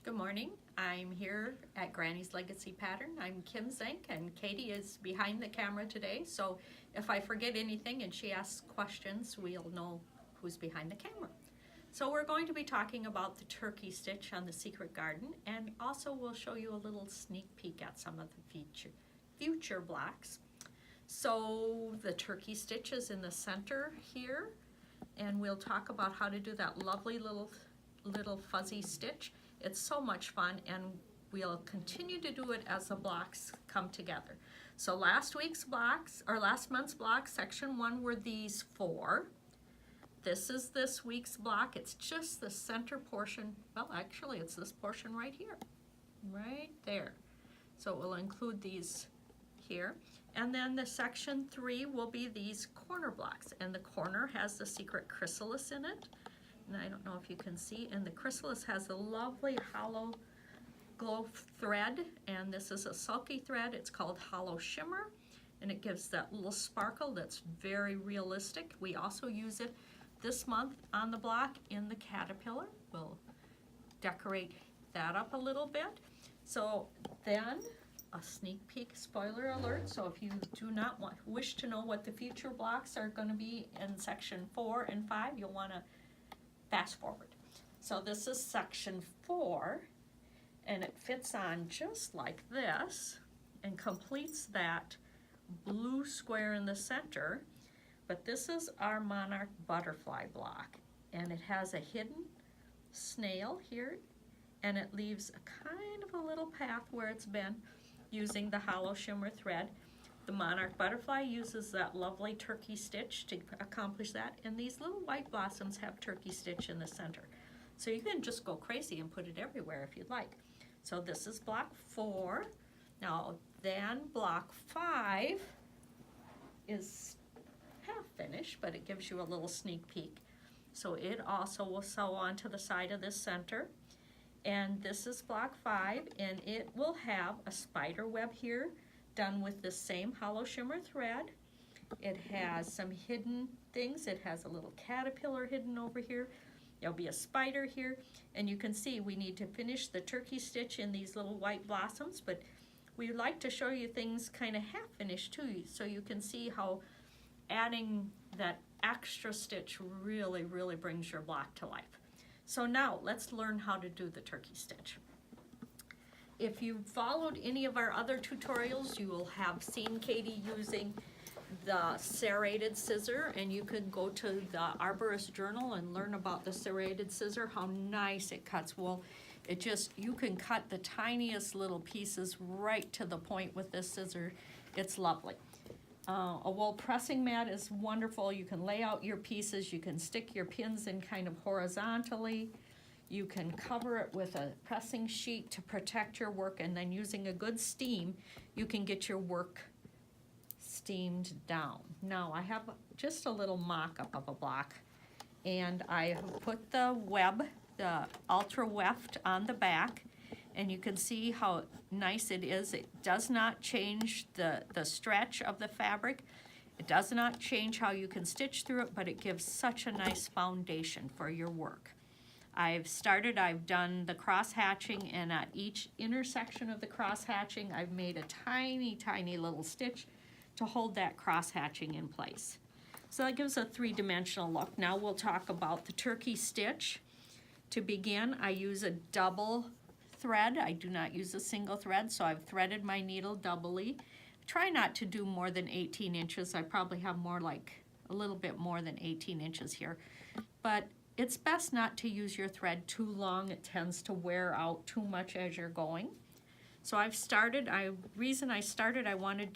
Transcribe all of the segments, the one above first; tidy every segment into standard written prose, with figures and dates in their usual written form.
Good morning. I'm here at Granny's Legacy Pattern. I'm Kim Zink, and Katie is behind the camera today. So if I forget anything and she asks questions, we'll know who's behind the camera. So we're going to be talking about the turkey stitch on the Secret Garden, and also we'll show you a little sneak peek at some of the future blocks. So the turkey stitch is in the center here, and we'll talk about how to do that lovely little fuzzy stitch. It's so much fun, and we'll continue to do it as the blocks come together. So last month's blocks, section 1, were these 4. This is this week's block. It's just the center portion. Well, actually, it's this portion right here, right there. So we'll include these here. And then the section 3 will be these corner blocks, and the corner has the secret chrysalis in it. And I don't know if you can see, and the chrysalis has a lovely hollow glow thread, and this is a sulky thread. It's called Hollow Shimmer, and it gives that little sparkle that's very realistic. We also use it this month on the block in the caterpillar. We'll decorate that up a little bit. So then, a sneak peek, spoiler alert, so if you do not wish to know what the future blocks are going to be in section 4 and 5, you'll want to fast forward. So this is section 4, and it fits on just like this and completes that blue square in the center. But this is our monarch butterfly block, and it has a hidden snail here, and it leaves a kind of a little path where it's been using the hollow shimmer thread. The monarch butterfly uses that lovely turkey stitch to accomplish that, and these little white blossoms have turkey stitch in the center. So you can just go crazy and put it everywhere if you'd like. So this is block 4. Now then block 5 is half finished, but it gives you a little sneak peek. So it also will sew onto the side of this center. And this is block 5, and it will have a spider web here done with the same hollow shimmer thread. It has some hidden things. It has a little caterpillar hidden over here. There'll be a spider here, and you can see we need to finish the turkey stitch in these little white blossoms, but we like to show you things kind of half finished too, so you can see how adding that extra stitch really brings your block to life. So now let's learn how to do the turkey stitch. If you've followed any of our other tutorials, you will have seen Katie using the serrated scissor, and you can go to the Arborist Journal and learn about the serrated scissor, how nice it cuts wool. You can cut the tiniest little pieces right to the point with this scissor. It's lovely. A wool pressing mat is wonderful. You can lay out your pieces. You can stick your pins in kind of horizontally. You can cover it with a pressing sheet to protect your work, and then using a good steam, you can get your work steamed down. Now I have just a little mock-up of a block, and I have put the web, the ultra weft, on the back, and you can see how nice it is. It does not change the stretch of the fabric. It does not change how you can stitch through it, but it gives such a nice foundation for your work. I've done the cross hatching, and at each intersection of the cross hatching, I've made a tiny little stitch to hold that cross hatching in place. So that gives a 3-dimensional look. Now we'll talk about the turkey stitch. To begin, I use a double thread. I do not use a single thread, so I've threaded my needle doubly. Try not to do more than 18 inches. I probably have more like a little bit more than 18 inches here. But it's best not to use your thread too long. It tends to wear out too much as you're going. So I wanted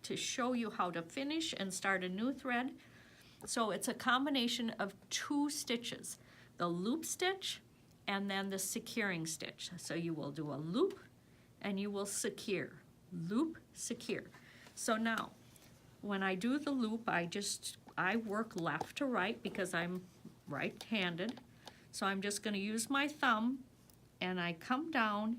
to show you how to finish and start a new thread. So it's a combination of 2 stitches, the loop stitch and then the securing stitch. So you will do a loop and you will secure, loop, secure. So now, when I do the loop, I work left to right because I'm right-handed. So I'm just going to use my thumb, and I come down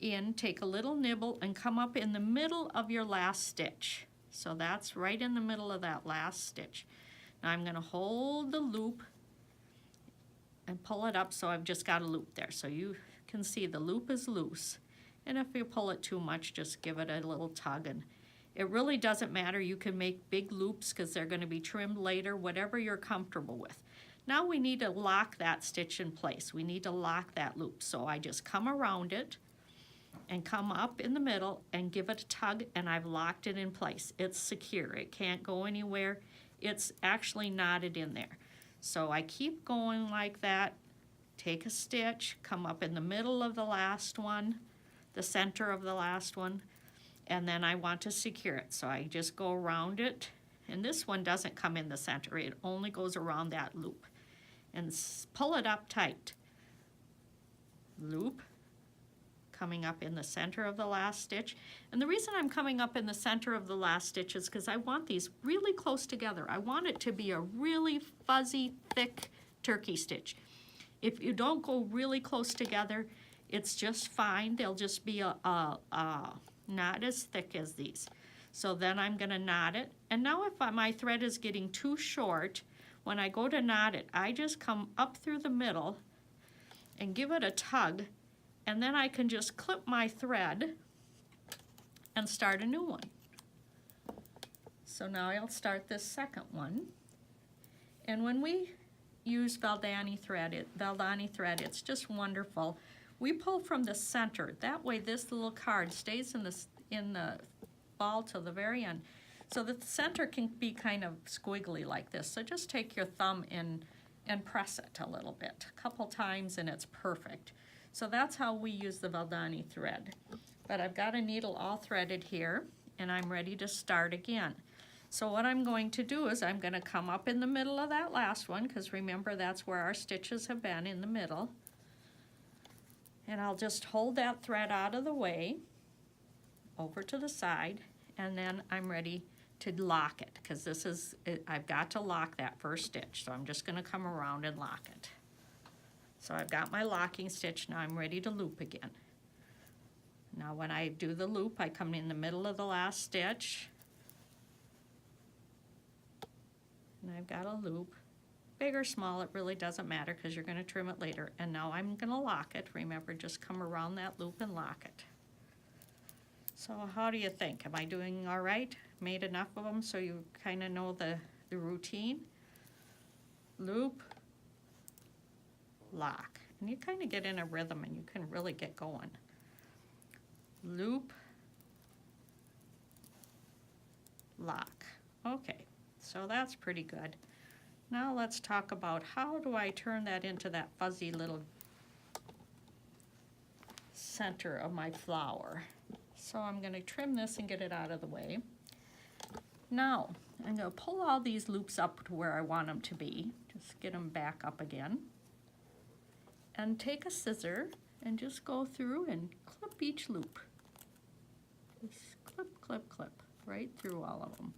in, take a little nibble, and come up in the middle of your last stitch. So that's right in the middle of that last stitch. Now I'm going to hold the loop and pull it up, so I've just got a loop there. So you can see the loop is loose. And if you pull it too much, just give it a little tug. And it really doesn't matter. You can make big loops because they're going to be trimmed later, whatever you're comfortable with. Now we need to lock that stitch in place. We need to lock that loop. So I just come around it and come up in the middle and give it a tug, and I've locked it in place. It's secure. It can't go anywhere. It's actually knotted in there. So I keep going like that, take a stitch, come up in the middle of the last one, the center of the last one, and then I want to secure it. So I just go around it, and this one doesn't come in the center. It only goes around that loop. And pull it up tight. Loop, coming up in the center of the last stitch. And the reason I'm coming up in the center of the last stitch is because I want these really close together. I want it to be a really fuzzy, thick turkey stitch. If you don't go really close together, it's just fine. They'll just be not as thick as these. So then I'm going to knot it. And now if my thread is getting too short, when I go to knot it, I just come up through the middle and give it a tug, and then I can just clip my thread and start a new one. So now I'll start this second one. And when we use Valdani thread, it's just wonderful. We pull from the center. That way this little card stays in the ball till the very end. So that the center can be kind of squiggly like this. So just take your thumb and press it a little bit, a couple times, and it's perfect. So that's how we use the Valdani thread. But I've got a needle all threaded here, and I'm ready to start again. So what I'm going to do is I'm going to come up in the middle of that last one, because remember that's where our stitches have been, in the middle. And I'll just hold that thread out of the way, over to the side, and then I'm ready to lock it, because I've got to lock that first stitch. So I'm just going to come around and lock it. So I've got my locking stitch. Now I'm ready to loop again. Now when I do the loop, I come in the middle of the last stitch, and I've got a loop. Big or small, it really doesn't matter because you're going to trim it later. And now I'm going to lock it. Remember, just come around that loop and lock it. So how do you think? Am I doing all right? Made enough of them so you kind of know the routine? Loop, lock. And you kind of get in a rhythm and you can really get going. Loop, lock. Okay, so that's pretty good. Now let's talk about how do I turn that into that fuzzy little center of my flower. So I'm going to trim this and get it out of the way. Now, I'm going to pull all these loops up to where I want them to be. Just get them back up again. And take a scissor and just go through and clip each loop. Just clip, clip, clip, right through all of them.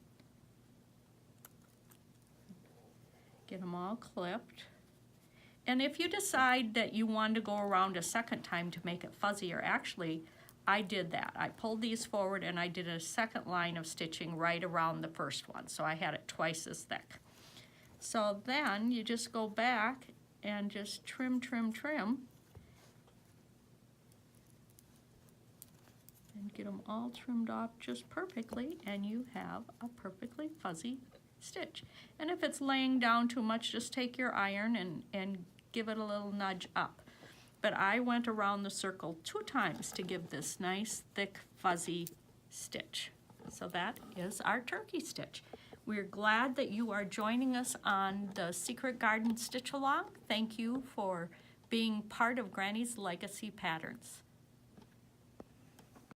Get them all clipped. And if you decide that you want to go around a second time to make it fuzzier, actually, I did that. I pulled these forward and I did a second line of stitching right around the first one. So I had it twice as thick. So then you just go back and just trim, trim, trim. And get them all trimmed off just perfectly, and you have a perfectly fuzzy stitch. And if it's laying down too much, just take your iron and give it a little nudge up. But I went around the circle 2 times to give this nice, thick, fuzzy stitch. So that is our turkey stitch. We're glad that you are joining us on the Secret Garden Stitch Along. Thank you for being part of Granny's Legacy Patterns.